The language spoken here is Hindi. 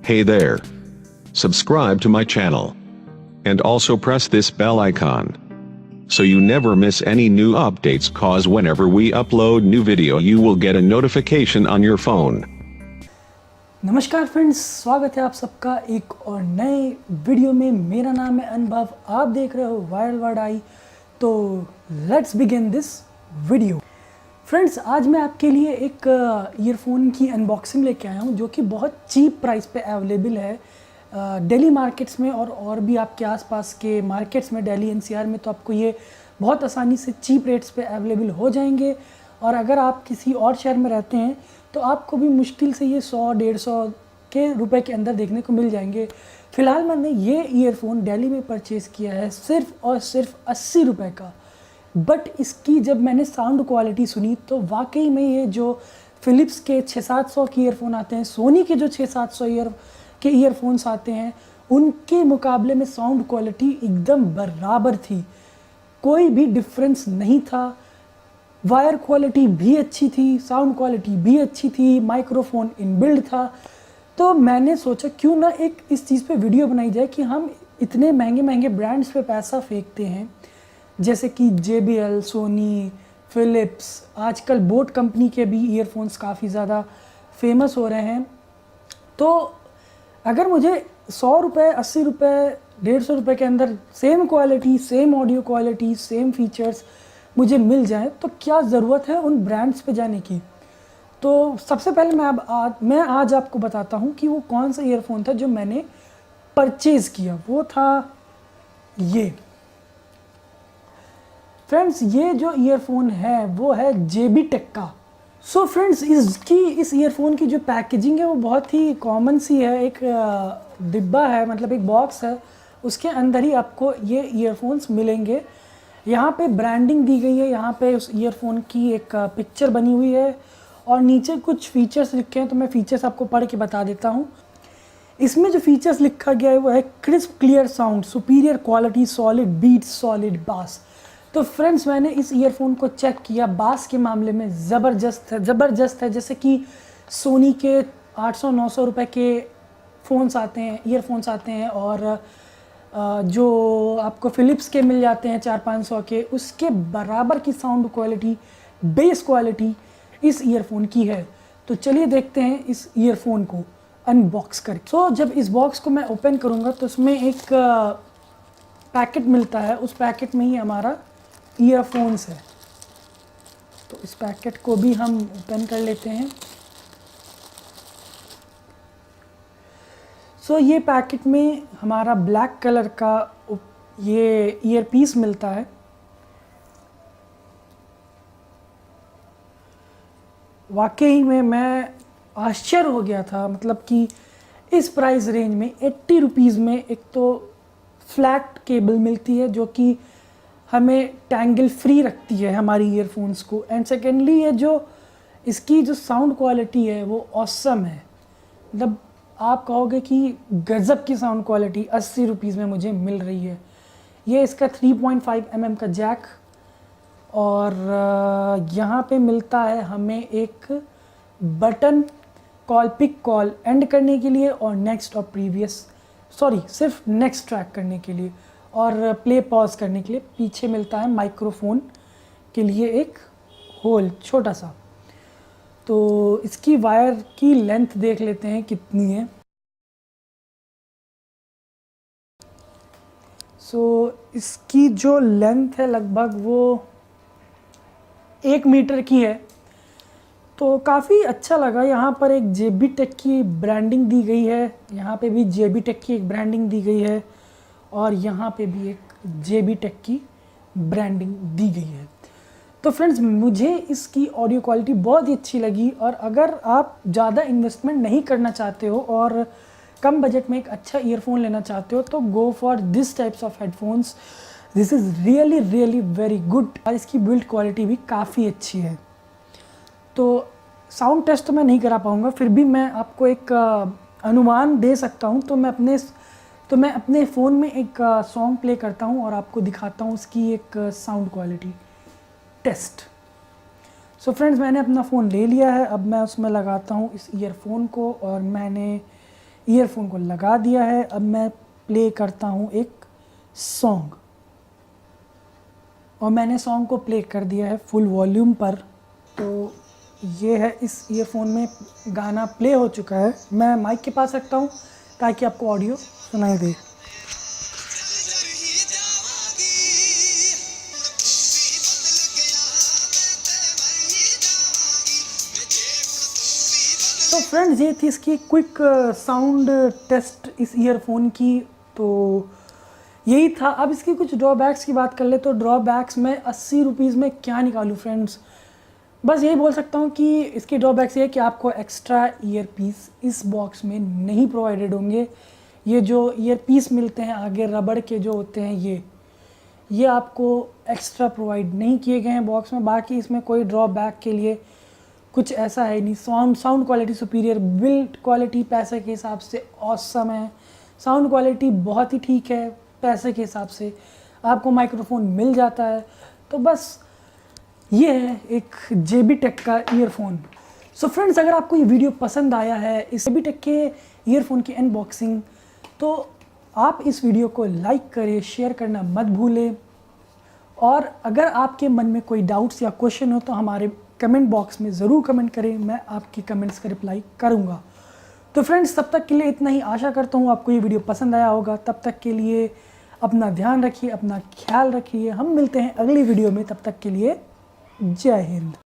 Hey there. Subscribe to my channel. And also press this bell icon. So you never miss any new updates cause whenever we upload new video you will get a notification on your phone. नमस्कार फ्रेंड्स, स्वागत है आप सबका एक और नए वीडियो में। मेरा नाम है अनुभव, आप देख रहे हो वायरल वर्ड आई। तो let's begin this video. Friends, आज मैं आपके लिए एक ईयरफोन की अनबॉक्सिंग लेके आया हूँ जो कि बहुत चीप प्राइस पे अवेलेबल है दिल्ली मार्केट्स में और भी आपके आसपास के मार्केट्स में, दिल्ली एनसीआर में। तो आपको ये बहुत आसानी से चीप रेट्स पे अवेलेबल हो जाएंगे। और अगर आप किसी और शहर में रहते हैं तो आपको भी मुश्किल से ये 100-150 के रुपए के अंदर देखने को मिल जाएंगे। फ़िलहाल मैंने ये ईयरफोन दिल्ली में परचेज़ किया है सिर्फ़ और सिर्फ 80 रुपये का। बट इसकी जब मैंने साउंड क्वालिटी सुनी तो वाकई में ये जो फ़िलिप्स के 600-700 के ईयरफोन आते हैं, सोनी के जो 600-700 के ईयरफोन्स आते हैं, उनके मुकाबले में साउंड क्वालिटी एकदम बराबर थी। कोई भी डिफरेंस नहीं था। वायर क्वालिटी भी अच्छी थी, साउंड क्वालिटी भी अच्छी थी, माइक्रोफोन इनबिल्ड था। तो मैंने सोचा क्यों ना एक इस चीज़ पे वीडियो बनाई जाए कि हम इतने महंगे महंगे ब्रांड्स पे पैसा फेंकते हैं, जैसे कि JBL, सोनी, फ़िलिप्स, आजकल बोट कंपनी के भी ईयरफोन्स काफ़ी ज़्यादा फेमस हो रहे हैं। तो अगर मुझे 100 रुपये, 80 रुपये, 150 रुपये के अंदर same quality, same audio quality, same features मुझे मिल जाए तो क्या ज़रूरत है उन ब्रांड्स पे जाने की। तो सबसे पहले मैं आज आपको बताता हूँ कि वो कौन सा ईयरफोन था जो मैंने परचेज़ किया। वो था ये। फ्रेंड्स, ये जो ईयरफोन है वो है JB टेक का। सो फ्रेंड्स, इस ईयरफोन की जो पैकेजिंग है वो बहुत ही कॉमन सी है। एक डिब्बा है, मतलब एक बॉक्स है, उसके अंदर ही आपको ये ईयरफोन्स मिलेंगे। यहाँ पे ब्रांडिंग दी गई है, यहाँ पे उस ईयरफोन की एक पिक्चर बनी हुई है और नीचे कुछ फीचर्स लिखे हैं। तो मैं फीचर्स आपको पढ़ के बता देता हूँ। इसमें जो फीचर्स लिखा गया है वो है crisp clear sound, superior quality, solid beat, solid bass. तो फ्रेंड्स, मैंने इस ईयरफोन को चेक किया, बास के मामले में ज़बरदस्त है। जैसे कि सोनी के 800-900 रुपये के फ़ोन्स आते हैं, ईयरफोन्स आते हैं, और जो आपको फ़िलिप्स के मिल जाते हैं 400-500 के, उसके बराबर की साउंड क्वालिटी, बेस क्वालिटी इस ईयरफोन की है। तो चलिए देखते हैं इस ईयरफोन को अनबॉक्स करके। तो जब इस बॉक्स को मैं ओपन करूँगा तो उसमें एक पैकेट मिलता है। उस पैकेट में ही हमारा ईयरफोन्स है। तो इस पैकेट को भी हम ओपन कर लेते हैं। सो ये पैकेट में हमारा ब्लैक कलर का ये ईयरपीस मिलता है। वाकई में मैं आश्चर्य हो गया था, मतलब कि इस प्राइस रेंज में 80 रुपीज़ में एक तो फ्लैट केबल मिलती है जो कि हमें टैंगल फ्री रखती है हमारी ईयरफोन्स को। एंड सेकेंडली ये जो इसकी जो साउंड क्वालिटी है वो ऑसम है। मतलब आप कहोगे कि गज़ब की साउंड क्वालिटी 80 रुपीज़ में मुझे मिल रही है। ये इसका 3.5 mm का जैक, और यहाँ पे मिलता है हमें एक बटन पिक कॉल एंड करने के लिए, और नेक्स्ट और सिर्फ नेक्स्ट ट्रैक करने के लिए, और प्ले पॉज करने के लिए। पीछे मिलता है माइक्रोफोन के लिए एक होल छोटा सा। तो इसकी वायर की लेंथ देख लेते हैं कितनी है। सो इसकी जो लेंथ है लगभग वो 1 मीटर की है। तो काफ़ी अच्छा लगा। यहाँ पर एक JB टेक की ब्रांडिंग दी गई है, यहाँ पे भी JB टेक की एक ब्रांडिंग दी गई है, और यहाँ पे भी एक JB टेक की ब्रांडिंग दी गई है। तो फ्रेंड्स, मुझे इसकी ऑडियो क्वालिटी बहुत ही अच्छी लगी। और अगर आप ज़्यादा इन्वेस्टमेंट नहीं करना चाहते हो और कम बजट में एक अच्छा ईयरफोन लेना चाहते हो तो go for this types of headphones. This is really very good. और इसकी बिल्ड क्वालिटी भी काफ़ी अच्छी है। तो साउंड टेस्ट तो मैं नहीं करा पाऊँगा, फिर भी मैं आपको एक अनुमान दे सकता हूँ। तो मैं अपने फ़ोन में एक सॉन्ग प्ले करता हूँ और आपको दिखाता हूँ उसकी एक sound quality test. So friends, मैंने अपना फ़ोन ले लिया है। अब मैं उसमें लगाता हूँ इस ईयरफोन को, और मैंने ईयरफोन को लगा दिया है। अब मैं प्ले करता हूँ एक सॉन्ग, और मैंने सॉन्ग को प्ले कर दिया है फुल वॉल्यूम पर। तो ये है, इस ईयरफोन में गाना प्ले हो चुका है। मैं माइक के पास रखता हूँ ताकि आपको ऑडियो सुनाई दे। तो फ्रेंड्स, ये थी इसकी क्विक साउंड टेस्ट इस ईयरफोन की। तो यही था। अब इसकी कुछ ड्रॉबैक्स की बात कर ले तो ड्रॉबैक्स में 80 रुपीज़ में क्या निकालूँ फ्रेंड्स। बस यही बोल सकता हूँ कि इसकी ड्रॉबैक्स ये है कि आपको एक्स्ट्रा ईयर पीस इस बॉक्स में नहीं प्रोवाइडेड होंगे। ये जो ईयर पीस मिलते हैं आगे रबड़ के जो होते हैं, ये आपको एक्स्ट्रा प्रोवाइड नहीं किए गए हैं बॉक्स में। बाकी इसमें कोई ड्रॉबैक के लिए कुछ ऐसा है नहीं। Sound quality superior, build quality पैसे के हिसाब से ऑसम है। साउंड क्वालिटी बहुत ही ठीक है, पैसे के हिसाब से आपको माइक्रोफोन मिल जाता है। तो बस ये है एक JB टेक का ईयरफोन। सो फ्रेंड्स, अगर आपको ये वीडियो पसंद आया है इस JB टेक के ईयरफोन की अनबॉक्सिंग, तो आप इस वीडियो को लाइक करें, शेयर करना मत भूलें। और अगर आपके मन में कोई डाउट्स या क्वेश्चन हो तो हमारे कमेंट बॉक्स में ज़रूर कमेंट करें, मैं आपकी कमेंट्स का रिप्लाई करूँगा। तो फ्रेंड्स, तब तक के लिए इतना ही। आशा करता हूँ आपको ये वीडियो पसंद आया होगा। तब तक के लिए अपना ध्यान रखिए, अपना ख्याल रखिए। हम मिलते हैं अगली वीडियो में, तब तक के लिए जय हिंद।